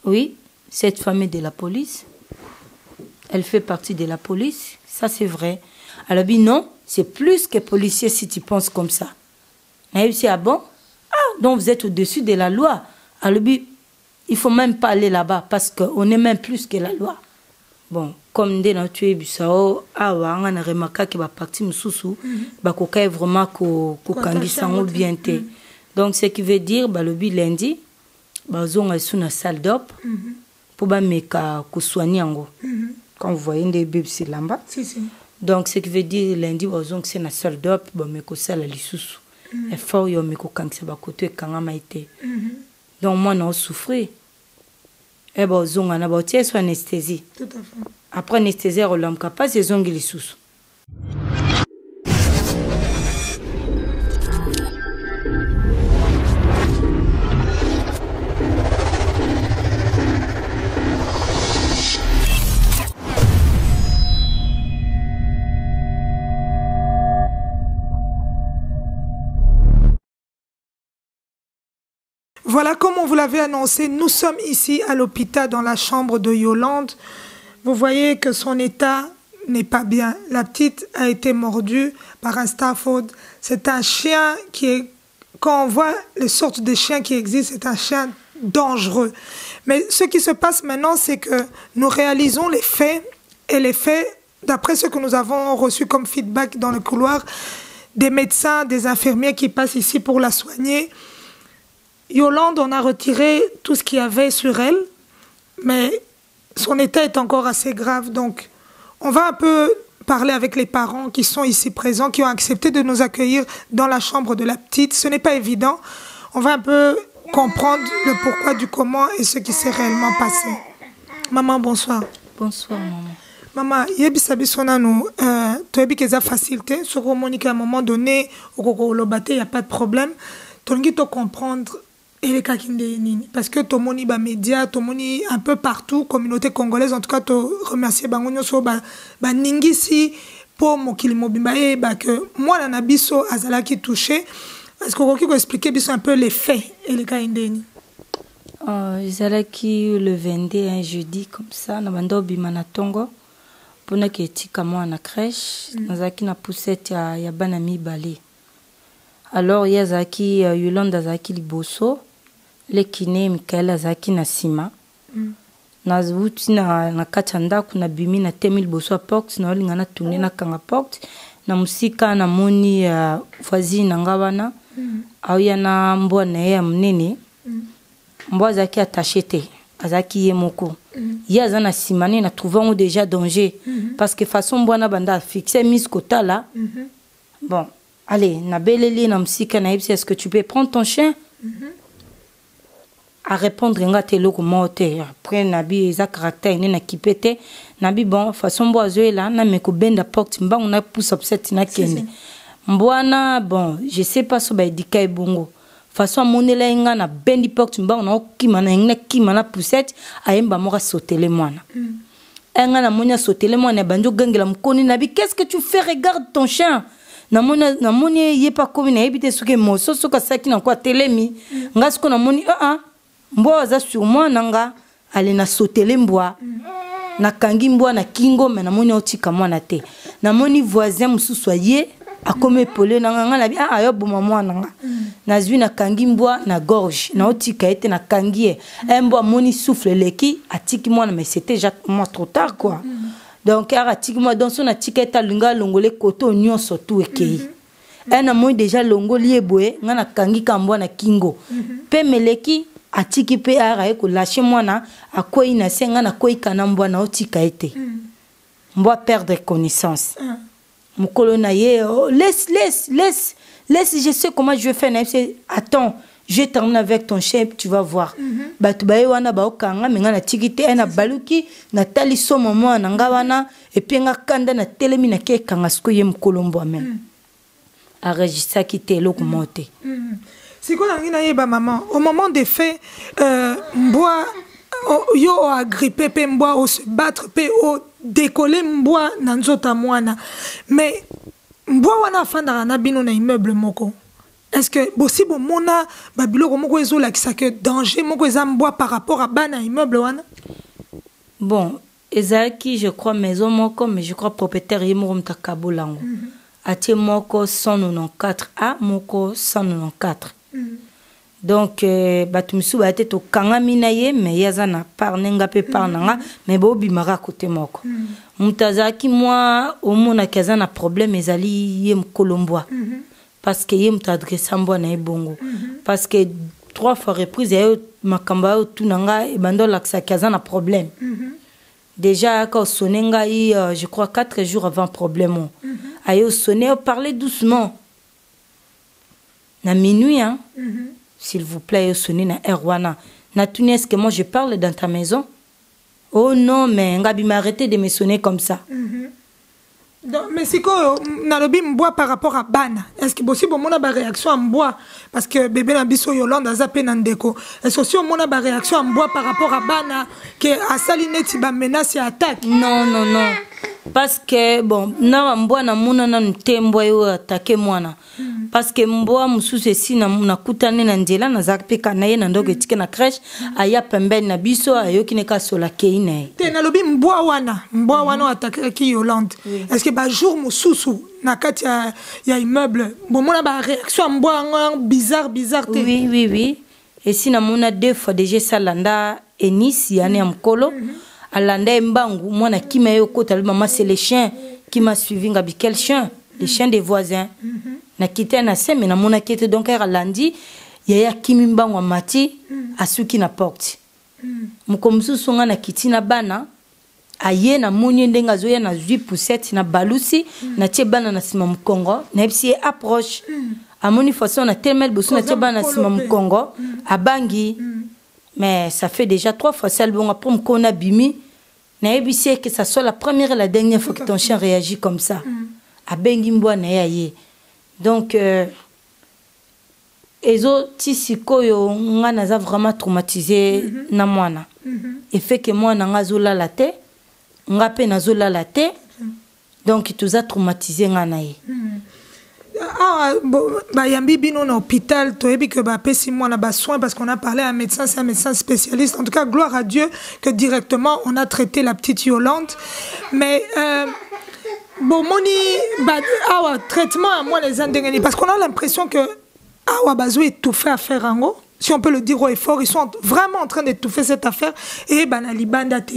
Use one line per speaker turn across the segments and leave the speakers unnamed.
Oui, cette femme est de la police. Elle fait partie de la police. Ça, c'est vrai. Elle a dit non, c'est plus que policier si tu penses comme ça. Elle a dit, ah bon? Ah, donc vous êtes au-dessus de la loi. Elle a dit, il ne faut même pas aller là-bas parce qu'on est même plus que la loi. Bon, comme dès notre Bissau, on a remarqué que la partie Moussou, est vraiment bien. Donc, ce qui veut dire, le lundi, on est sur la salle d'op pour soigner. Quand vous voyez des bébés là-bas. Donc, ce qui veut dire, lundi, on est sur la salle d'op, on est sur la sous. Et fort, on est sur donc, moi, on a souffert. Et bien, on a anesthésie.
Tout à fait.
Après anesthésie, on a capable de faire les sous.
Voilà, comme on vous l'avait annoncé, nous sommes ici à l'hôpital dans la chambre de Yolande. Vous voyez que son état n'est pas bien. La petite a été mordue par un Stafford. C'est un chien qui est, quand on voit les sortes de chiens qui existent, c'est un chien dangereux. Mais ce qui se passe maintenant, c'est que nous réalisons les faits. Et les faits, d'après ce que nous avons reçu comme feedback dans le couloir, des médecins, des infirmiers qui passent ici pour la soigner, Yolande, on a retiré tout ce qu'il y avait sur elle, mais son état est encore assez grave. Donc, on va un peu parler avec les parents qui sont ici présents, qui ont accepté de nous accueillir dans la chambre de la petite. Ce n'est pas évident. On va un peu comprendre le pourquoi du comment et ce qui s'est réellement passé. Maman, bonsoir.
Bonsoir, maman.
Maman, il y a facilité. Sur à un moment donné, il n'y a pas de problème. Tu dois comprendre. Parce que tout le monde est média, tout le monde est un peu partout, communauté congolaise, en tout cas, tu remercies Ningisi pour Mokili Mobimba que moi, Nanabiso, Azala qui touché. Est-ce que vous pouvez expliquer un peu les faits et les cas indénis?
Zalaki le 21 jeudi, comme ça, Nabando Bimanatongo, pour na ketika moi na crèche, Nazaki na poussette ya banami balé. Alors, il y a Zaki Yolanda Zaki Liboso. Le kiné Michael Azaki na sima na zuti na kachanda kuna bimi na temil boso porte na linga na tourner na kanga porte na musika na moni voisine ngabana auya na mbwa na ya mnene mbwa Azaki attaché te Azaki yemoko ya na simane na trouvons déjà danger parce que façon mbwa na banda fixé mise kota là bon allez na beleli na musika na est-ce que tu peux prendre ton chien à répondre nga telo ko moté après nabi za caractère ni na kipete nabi bon façon boazo là na me ko benda porte mbangu na pousse upset na kende mbwana bon je sais pas so ba dikay bongo façon monela nga na bendi porte mbangu na okima na ngna kima na poussette ayemba moka sotele mwana nga na monya sotele mwana banjo gangela mkoni nabi qu'est-ce que tu fais, regarde ton chien na moni ye pas comme na ebite soke moso soka saki na kwa telemi ngasko na moni mbwa za sur moi nanga ale na sotele mbwa na kangi mbwa na kingo me na moni otika mwana te na moni voisin mususu ye akome pole nanga na bi ayo boma mwana nanga na zwi na kangi mbwa na gorge na otika ete na kangi mbwa moni souffle leki atiki mwana mais c'était déjà trop tard quoi donc atiki mwana donc son atiki eta linga longole koto nyonso tout ekei na moni déjà longoli eboye nga na kangi kambwa na kingo pe meleki atiki pe ara ko lâcher mwana akoi na senga na koi kana mbwa na otika ete mbwa perdre connaissance mukolo na ye laisse je sais comment je vais faire na attends je termine avec ton chef tu vas voir batu baye wana ba okanga menga na tikite na baluki na tali somo mwana nga wana et puis nga kanda na telemi na ke kanga sko ye mukolo mbwa même a registra qui te lo monter.
C'est quoi la maman au moment des faits mboa yo a grippé pe mboa au se battre pe au décoller mboa na nzota mwana mais mboa wana fanda na bino na immeuble moko est-ce que bosi bon mona babilo moko ezola ki que danger moko ezamboa par rapport à bana immeuble wana?
Bon, ezaki je crois maison moko, mais je crois propriétaire yemo mtakabolango. Atie moko 194 a moko 194. Donc batumsu ba tete to kanga minaye mais yaza na par nenga pe par nanga mais bo bimara côté moko. Mutazaki moi au mona kaza na problème ezali yem kolomboa. Parce que yem t'adresse mbo na ebongo. Parce que 3 fois reprise et makamba tout nanga e bando laksa kaza na problème. Déjà quand sonenga je crois 4 jours avant problème. Ayo sonné parler doucement. Na minuit hein. S'il vous plaît, sonner na Erwana. Natuni, est-ce que moi je parle dans ta maison? Oh non, mais Ngabi m'a arrêté de me sonner comme ça.
Donc, mais si nalobi mboa par rapport à Bana, est-ce que possible mon a réaction à mboa parce que bébé na biso Yolande a zappé nandeko. Est-ce que aussi mon a réaction à mboa par rapport à Bana que a salineti ba menace et attaque?
Non, non, non. Parce que bon, na mboa na muna na ntembo yo attaquer mwana. Parce que mboa mususu si na kutane na ndela na zakpeka na ye na ndogo etike na crèche aya pembeni na biso ayoki ne ka sola keine.
Te na lobi mboa wana attaquer ki Yolande. Est-ce que ba jour mususu na kati ya immeuble bon mona ba réaction mboa bizarre te?
Oui. Et si na mona 2 fois déjà salanda Enis yani amkolo alanda mbangu mwana kima yo kota maman c'est les chiens qui m'a suivi ngabi quel chien? Les chiens des voisins. Na kité na seme na mona kete donc era lundi yaya kimi mbangu mati asuki na porte. Mukomsu songa na kiti na bana aye na moni ndenga zoya na 8% na balusi na tie bana na sima mkongo na epsi approche amoni façon na temel bosu na tie bana na sima mkongo abangi. Mais ça fait déjà 3 fois ça le bon après qu'on a bimi na epsi que ça soit la première et la dernière fois que ton chien réagit comme ça. Abengi mboa na yaye. Donc ezo tisiko yo nga naza vraiment traumatisé na mwana. Et fait que moi nga zola la te nga pe na zola la te. Donc tout ça traumatisé nga na ye.
Bah yambi bino na hôpital to ebi que ba pesi moi na ba soin parce qu'on a parlé à un médecin, c'est un médecin spécialiste. En tout cas gloire à Dieu que directement on a traité la petite Yolande. Mais bon, traitement à moi les indéniables parce qu'on a l'impression que Bazou étouffé à faire en haut. Si on peut le dire au effort, ils sont vraiment en train d'étouffer cette affaire. Et Banali Bandate.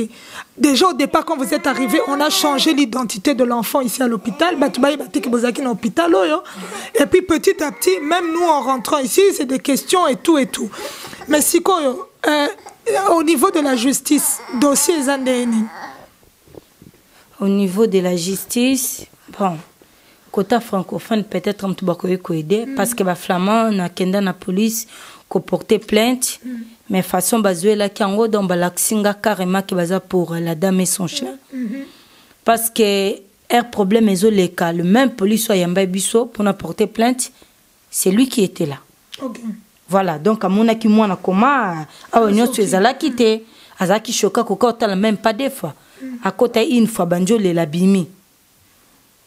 Déjà au départ, quand vous êtes arrivé, on a changé l'identité de l'enfant ici à l'hôpital. Et puis petit à petit, même nous en rentrant ici, c'est des questions et tout. Mais si au niveau de la justice, dossier Zandéni.
Au niveau de la justice, bon, côté francophone, peut-être un peu aider parce que les flamands, na kenda na police, ko porter plainte, mais façon basée là qui en haut dans balaksinga carrément qui basa pour la dame et son chien. Parce que un problème est le cas, le même police soit yamba biso pour na porter plainte, c'est lui qui était là.
Okay.
Voilà, donc à mon aki moi na koma, ah on tu es là quitté, azaki choka ko kota même pas des fois. À côté une fois banjo le labimi.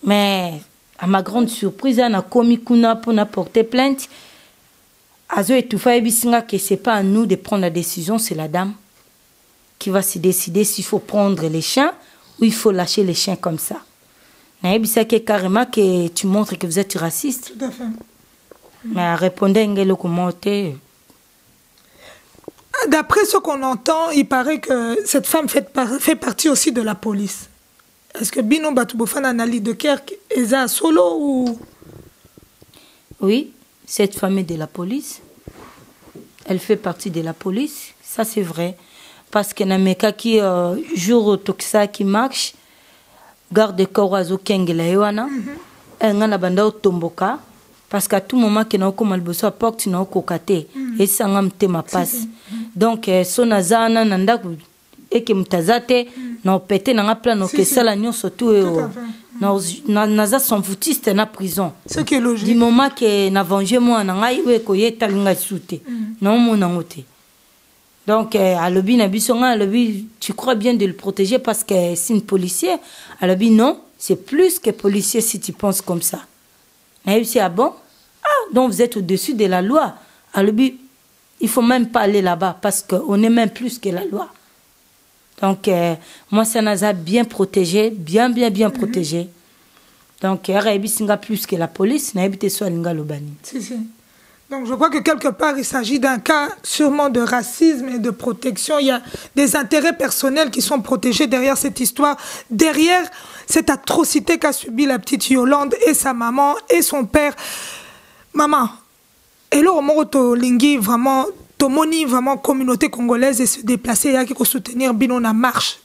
Mais à ma grande surprise, on a commis kuna pour porter plainte. Azo et tout fait bisinga que c'est pas à nous de prendre la décision, c'est la dame qui va se décider s'il faut prendre les chiens ou il faut lâcher les chiens comme ça. Naibisa que carrément que tu montres que vous êtes raciste.
Tout à fait.
Mais répondez ngelo comment t'es.
D'après ce qu'on entend, il paraît que cette femme fait partie aussi de la police. Est-ce que Bino Batubofana Nali de Kerk est à solo ou...
Oui, cette femme est de la police. Elle fait partie de la police. Ça, c'est vrai. Parce que Nameka qui jour toxa qui marche, garde corps azo kengela yoana, elle n'a banda tomboka. Parce qu'à tout moment que nous avons mal porte nous kokate et ça ngam tema passe. Donc son azana nanda et que mtazate na pété na plan no que ça la nyon surtout naza son foutiste na prison.
Ce qui est logique.
Du moment que na venger moi na ngai we ko yeta linga souté. Non mon ngoté. Donc à lobi na bisonga à lobi tu crois bien de le protéger parce que c'est une policière. À lobi non, c'est plus que policier si tu penses comme ça. Mais c'est ah bon? Ah, Donc vous êtes au-dessus de la loi. Alors, il ne faut même pas aller là-bas parce qu'on est même plus que la loi. Donc, moi, ça nous a bien protégé, bien protégé. Donc, il y a plus que la police, il y a
si. Donc, je crois que quelque part, il s'agit d'un cas sûrement de racisme et de protection. Il y a des intérêts personnels qui sont protégés derrière cette histoire, derrière cette atrocité qu'a subie la petite Yolande et sa maman et son père. Maman, et là, on lingui vraiment, tomoni vraiment communauté congolaise et se déplacer, il y a qui soutenir Bino na marche.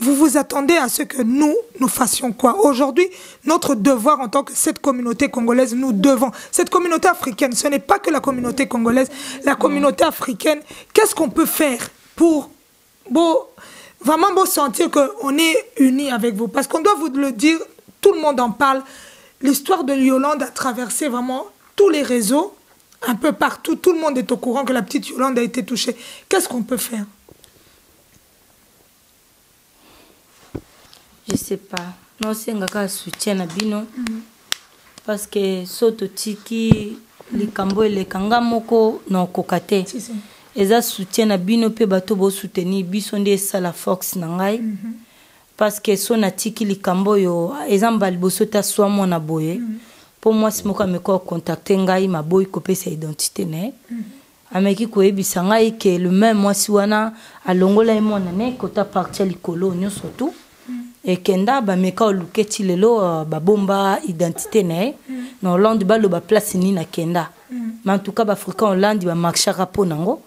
Vous vous attendez à ce que nous fassions quoi? Aujourd'hui, notre devoir en tant que cette communauté congolaise, nous devons. Cette communauté africaine, ce n'est pas que la communauté congolaise, la communauté africaine, qu'est-ce qu'on peut faire pour vraiment sentir qu'on est unis avec vous? Parce qu'on doit vous le dire, tout le monde en parle. L'histoire de Yolande a traversé vraiment tous les réseaux, un peu partout. Tout le monde est au courant que la petite Yolande a été touchée. Qu'est-ce qu'on peut faire?
Je ne sais pas. Non, c'est un soutien à Bino. Parce que soto tiki, les kambo et les kangamoko, non, kokate. Et ça soutien à Bino, pe bato bo soutenir, bisonde ça la force nangai. Parce que son atiki les kambo yo, ezamba liboso ta soit mon aboye. Pour moi, si je me contacter, ma boy copie sa identité. Ameki koyebisa ngai que le même moi si wana alongola e mona ne kota partir likolo nyo surtout et kenda ba meka oluketi lelo ba bomba identité ne na Hollande ba lo ba place ni na kenda mais en tout cas ba africain Hollande ba marchera po nango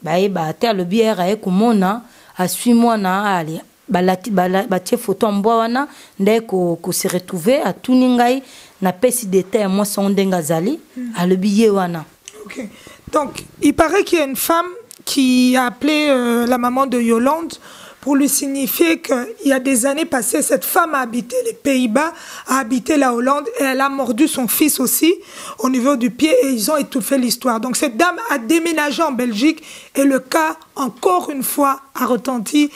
ba e ba te le bière e komona a suis moi na ali batie photo en bois wana ndai ko se retrouver à tuningai na pesi détail moi son denga zali a le billet wana.
OK. Donc il paraît qu'il y a une femme qui a appelé la maman de Yolande pour lui signifier qu'il y a des années passées, cette femme a habité les Pays-Bas, a habité la Hollande et elle a mordu son fils aussi au niveau du pied et ils ont étouffé l'histoire. Donc cette dame a déménagé en Belgique et le cas, encore une fois, a retenti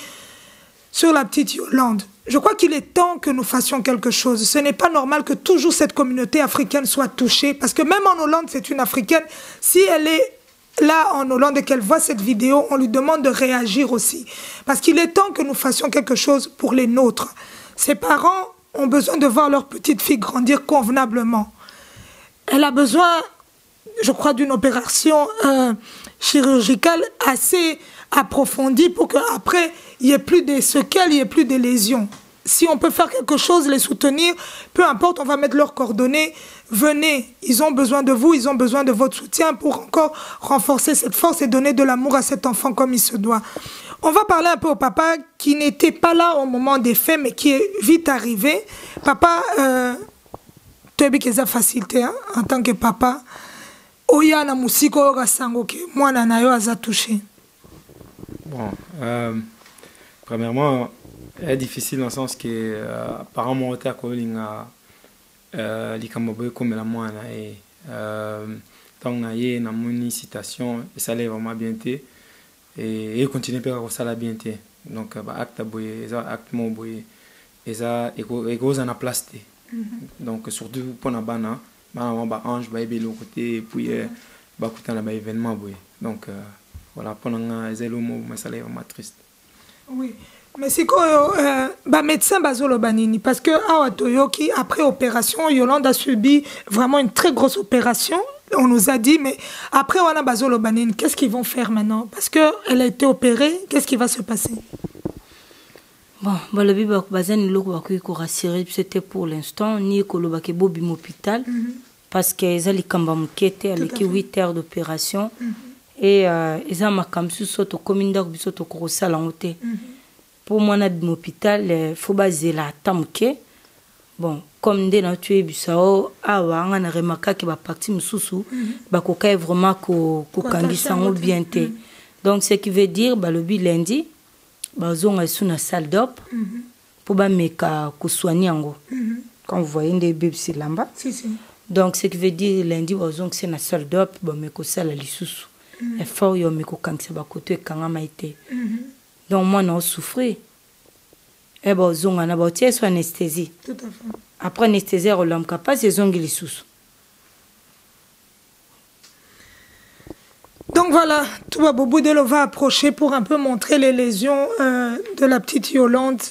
sur la petite Yolande. Je crois qu'il est temps que nous fassions quelque chose. Ce n'est pas normal que toujours cette communauté africaine soit touchée parce que même en Hollande, c'est une Africaine. Si elle est là en Hollande et qu'elle voit cette vidéo, on lui demande de réagir aussi. Parce qu'il est temps que nous fassions quelque chose pour les nôtres. Ses parents ont besoin de voir leur petite fille grandir convenablement. Elle a besoin, je crois, d'une opération chirurgicale assez approfondie pour qu'après, il n'y ait plus de séquelles, il n'y ait plus de lésions. Si on peut faire quelque chose, les soutenir, peu importe, on va mettre leurs coordonnées. Venez, ils ont besoin de vous, ils ont besoin de votre soutien pour encore renforcer cette force et donner de l'amour à cet enfant comme il se doit. On va parler un peu au papa qui n'était pas là au moment des faits, mais qui est vite arrivé. Papa, tu as vu que ça facilité hein, en tant que papa. Oya na musiko rasango ke moi na yo aza touché.
Bon, premièrement, c'est difficile dans le sens que apparemment on a likamboboy comme la moine et tant na yé na moni citation et ça lève vraiment bien et continuer à ça la bien donc acte boy ça acte mon boy et ça égo en a place donc surtout pour na bana ba ange ba ebe l'autre côté et puis ba coutant là ba événement boy donc voilà pendant zélo mot mais ça lève vraiment triste.
Oui. Mais c'est quoi médecin Bazolo Banini parce que à Toyoki après opération Yolande a subi vraiment une très grosse opération on nous a dit mais après on a Bazolo Banini qu'est-ce qu'ils vont faire maintenant parce que elle a été opérée qu'est-ce qui va se passer?
Bon le biba bazani loko ko rassurer c'était pour l'instant ni ko lobake bobi hôpital parce que ezali kamba mukete avec 8 heures d'opération et eza makamsu soto kominda ko bisoto ko sala ngote. Pour moi, à l'hôpital, il faut baser la tamke. Bon, comme dès que tu es bisao, on a remarqué que la partie moussou, bah coca vraiment qu'au sango bien té. Donc ce qui veut dire, bah le lundi, bah on est sous la salle d'op pour bah meka ko soigner ango. Quand vous voyez des bébés c'est là-bas. Donc ce qui veut dire lundi, bah on c'est la salle d'op, bah meko salle li sous. Et fort yo meko kangi ba côté kanga maité. Donc moi non souffrir et bon zonga na ba tie so anesthésie
tout à fait
après anesthésie on l'homme capable c'est zongi les sous
Donc voilà, Touba Boboudelo va approcher pour un peu montrer les lésions de la petite Yolande.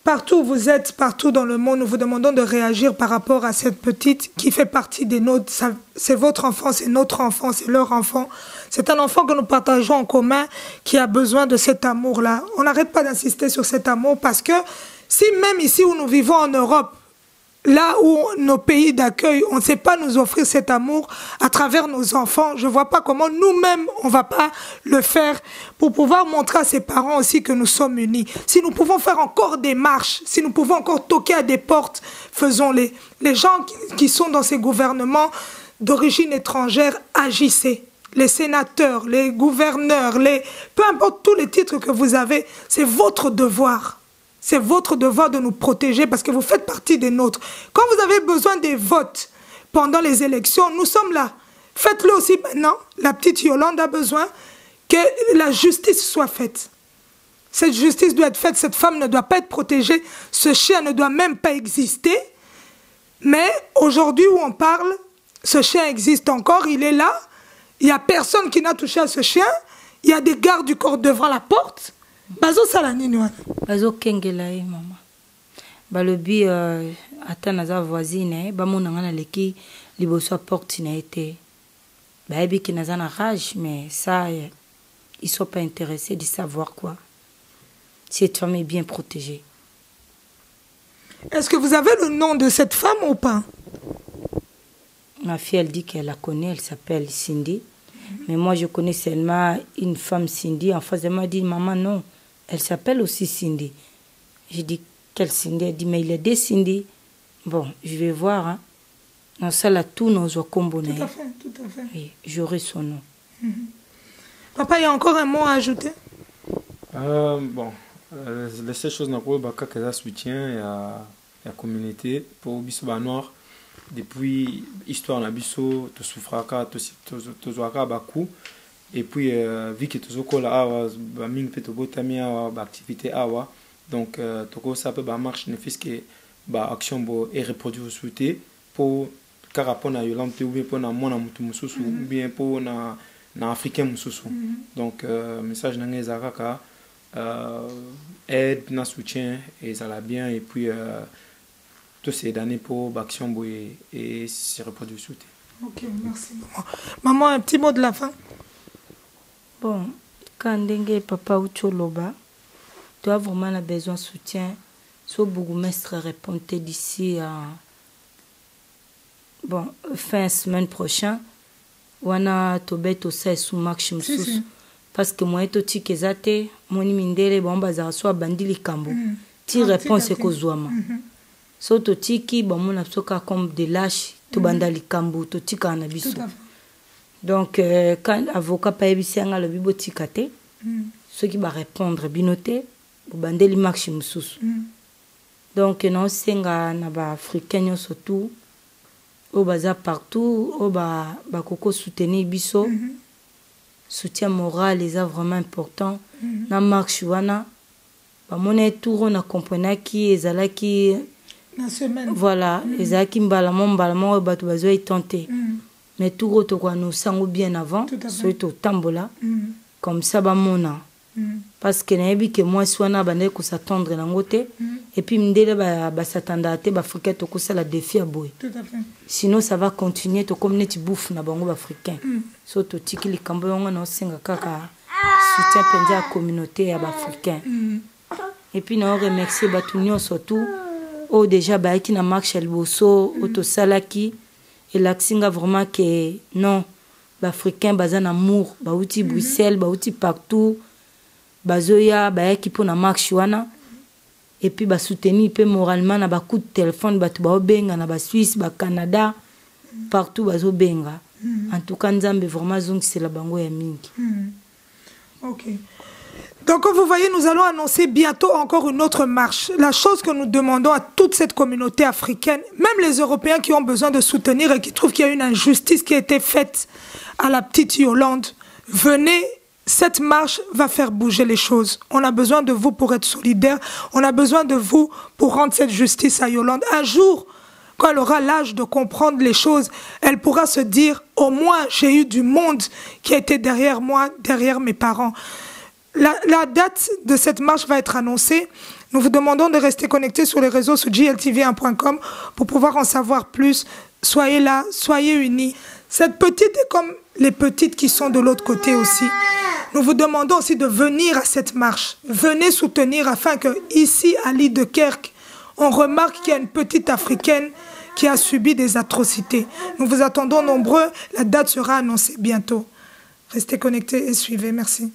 Partout où vous êtes, partout dans le monde, nous vous demandons de réagir par rapport à cette petite qui fait partie des nôtres. C'est votre enfant, c'est notre enfant, c'est leur enfant. C'est un enfant que nous partageons en commun qui a besoin de cet amour-là. On n'arrête pas d'insister sur cet amour parce que si même ici où nous vivons en Europe, là où nos pays d'accueil, on ne sait pas nous offrir cet amour à travers nos enfants, je ne vois pas comment nous-mêmes, on ne va pas le faire pour pouvoir montrer à ses parents aussi que nous sommes unis. Si nous pouvons faire encore des marches, si nous pouvons encore toquer à des portes, faisons-les. Les gens qui sont dans ces gouvernements d'origine étrangère, agissez. Les sénateurs, les gouverneurs, peu importe tous les titres que vous avez, c'est votre devoir. C'est votre devoir de nous protéger parce que vous faites partie des nôtres. Quand vous avez besoin des votes pendant les élections, nous sommes là. Faites-le aussi maintenant. La petite Yolande a besoin que la justice soit faite. Cette justice doit être faite. Cette femme ne doit pas être protégée. Ce chien ne doit même pas exister. Mais aujourd'hui où on parle, ce chien existe encore. Il est là. Il n'y a personne qui n'a touché à ce chien. Il y a des gardes du corps devant la porte. Bazo salanini wana
bazo kengela ye mama balobi ata naza voisine bamona ngana leki liboso porte na été bayebi ki naza na rage mais ça ils sont pas intéressés de savoir quoi. Cette femme est bien protégée.
Est-ce que vous avez le nom de cette femme ou pas?
Ma fille elle dit qu'elle la connaît, elle s'appelle Cindy. Mais moi je connais seulement une femme Cindy. En face de moi elle dit maman non. Elle s'appelle aussi Cindy. J'ai dit, quelle Cindy? Elle dit, mais il y a des Cindy. Bon, je vais voir. Hein. Dans ça, là, tout nos combo.
Tout à fait, tout à fait.
Oui, j'aurai son nom.
Papa, il y a encore un mot à ajouter?
Bon, les seules choses que je soutien la communauté pour Bissau Noir. Depuis l'histoire de Bissau, tout souffraka, tout zoaka, bakou. Et puis, vu que tout ce là a mis une activité, donc tout ça peut marcher, ne fait que l'action est reproduite souhaité pour carapon à Yolande ou bien pour na mona mutu mususu ou bien pour na africain mususu. Donc message n'engage zaraka aide na soutien et ça la bien et puis tout ces années pour l'action et se reproduire souhaité.
Ok, merci maman. Maman, un petit mot de la fin.
Bon, quand ndenge papa Ucholoba, tu as vraiment besoin de soutien. So bourgmestre répondait d'ici à bon, fin semaine prochaine. Wana tobet osa sous marche msusu. Parce que moi to tikezate, moni mindele bon bazara so bandi likambo. Ti réponse ko zwama. So to tiki bon mon absoka comme de lâche to banda likambo to tika na biso. Donc, quand l'avocat paye le bibotikate, ceux qui vont répondre binoté, vous bandez les marches moussous. Donc, non, c'est un africain surtout, au bazar partout, au bakoko soutenir biso, soutien moral, les a vraiment important. Na marche wana, ba monnaie tour on a compris qui ezala qui, voilà, ezala qui mbalamon, batu bazo y tenter. Mais tout autre quoi nous sango bien avant soit au tambola comme ça ba mona parce que nabi que moi soina bande ko s'attendre na ngote et puis mdele ba s'attendre à te ba africain to ko ça la défi à boy sinon ça va continuer to comme neti bouffe na bango africain so to tikili kambo yonga na singa kaka soutien penja la communauté ya ba africain et puis na remercier batunyo surtout au déjà ba qui na marche el bosso auto salaki. Et l'accent vraiment que non, les Africains ont un amour, ils ont Bruxelles, ils ont partout, ils ont qui pour la marche et puis ils soutenir moralement, ils ont coup de téléphone, ils ont en Suisse, au Canada, partout ils ont benga. En tout cas, nous avons vraiment c'est la bango ya mingi.
Ok. Donc, comme vous voyez, nous allons annoncer bientôt encore une autre marche. La chose que nous demandons à toute cette communauté africaine, même les Européens qui ont besoin de soutenir et qui trouvent qu'il y a une injustice qui a été faite à la petite Yolande, venez, cette marche va faire bouger les choses. On a besoin de vous pour être solidaires. On a besoin de vous pour rendre cette justice à Yolande. Un jour, quand elle aura l'âge de comprendre les choses, elle pourra se dire, au moins j'ai eu du monde qui était derrière moi, derrière mes parents. La date de cette marche va être annoncée. Nous vous demandons de rester connectés sur les réseaux sur gltv1.com pour pouvoir en savoir plus. Soyez là, soyez unis. Cette petite est comme les petites qui sont de l'autre côté aussi. Nous vous demandons aussi de venir à cette marche. Venez soutenir afin que ici, à l'île de Kerk, on remarque qu'il y a une petite Africaine qui a subi des atrocités. Nous vous attendons nombreux. La date sera annoncée bientôt. Restez connectés et suivez. Merci.